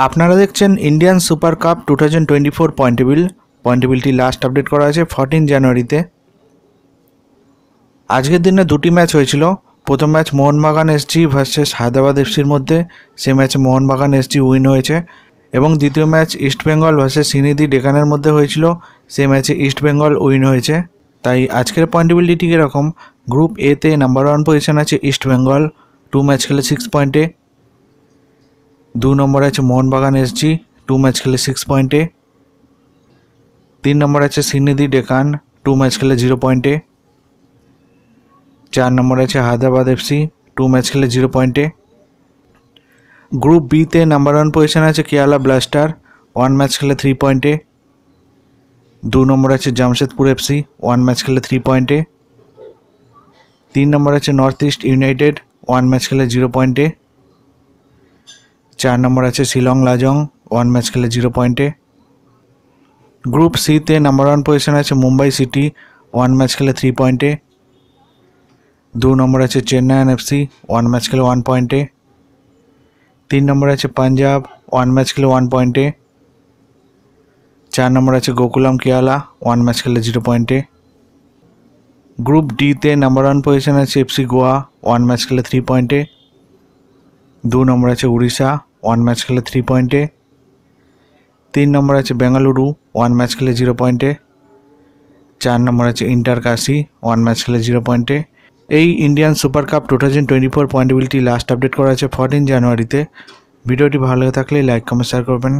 আপনারা দেখছেন Indian super cup 2024 পয়েন্টেবিলটি লাস্ট আপডেট করা আছে 14 জানুয়ারিতে। আজকের দিনে দুটি ম্যাচ হয়েছিল। প্রথম match Mohun Bagan SG versus Hyderabad এফসির মধ্যে। সে ম্যাচে মোহনবাগান এসজি উইন হয়েছে। এবং দ্বিতীয় ম্যাচ ইস্টবেঙ্গল ভার্সেস সিনিদি ডেকানের মধ্যে হয়েছিল। সে ম্যাচে ইস্টবেঙ্গল উইন হয়েছে। তাই আজকের পয়েন্টেবিলিটি ঠিক এরকম। গ্রুপ এতে নাম্বার 1 পজিশন আছে ইস্টবেঙ্গল, 2 ম্যাচ খেলে 6 পয়েন্টে। 2 নম্বরে আছে মোহনবাগান এসজি, 2 ম্যাচ খেলে 6 পয়েন্টে। 3 নম্বরে আছে সিনিদি ডেকান, 2 ম্যাচ খেলে 0 পয়েন্টে। 4 নম্বরে আছে হায়দ্রাবাদ এফসি, 2 ম্যাচ খেলে 0 পয়েন্টে। গ্রুপ বিতে নাম্বার 1 পজিশন আছে কেরালা ব্লাস্টার, 1 ম্যাচ খেলে 3 পয়েন্টে। 2 নম্বরে আছে জামশেদপুর এফসি, 1 ম্যাচ খেলে 3 পয়েন্টে। 3 নম্বরে আছে নর্থ ইস্ট ইউনাইটেড, 1 ম্যাচ খেলে 0 পয়েন্টে। 4 নম্বর আছে শিলং লাজং, 1 ম্যাচ খেলে 0 পয়েন্টে। গ্রুপ সিতে নাম্বার 1 পজিশন আছে মুম্বাই সিটি, 1 ম্যাচ খেলে 3 পয়েন্টে। 2 নম্বর আছে চেন্নাইন এফসি, 1 ম্যাচ খেলে 1 পয়েন্টে। 3 নম্বর আছে পাঞ্জাব, 1 ম্যাচ খেলে 1 পয়েন্টে। 4 নম্বর আছে গোকুলাম কেরালা, 1 ম্যাচ খেলে 0 পয়েন্টে। গ্রুপ ডিতে নাম্বার 1 পজিশন আছে এফসি গোয়া, 1 ম্যাচ খেলে 3 পয়েন্টে। 2 নম্বর আছে উড়িষ্যা, 1 ম্যাচ খেলে 3 পয়েন্টে। 3 নম্বর আছে বেঙ্গালুরু, 1 ম্যাচ খেলে 0 পয়েন্টে। 4 নম্বর আছে ইন্টার কাশি, 1 ম্যাচ খেলে 0 পয়েন্টে। এই ইন্ডিয়ান সুপার কাপ 2024 পয়েন্টেবিলিটি লাস্ট আপডেট করা আছে 14 জানুয়ারিতে। ভিডিওটি ভালো লাগে থাকলে লাইক কমেন্ট শেয়ার করবেন।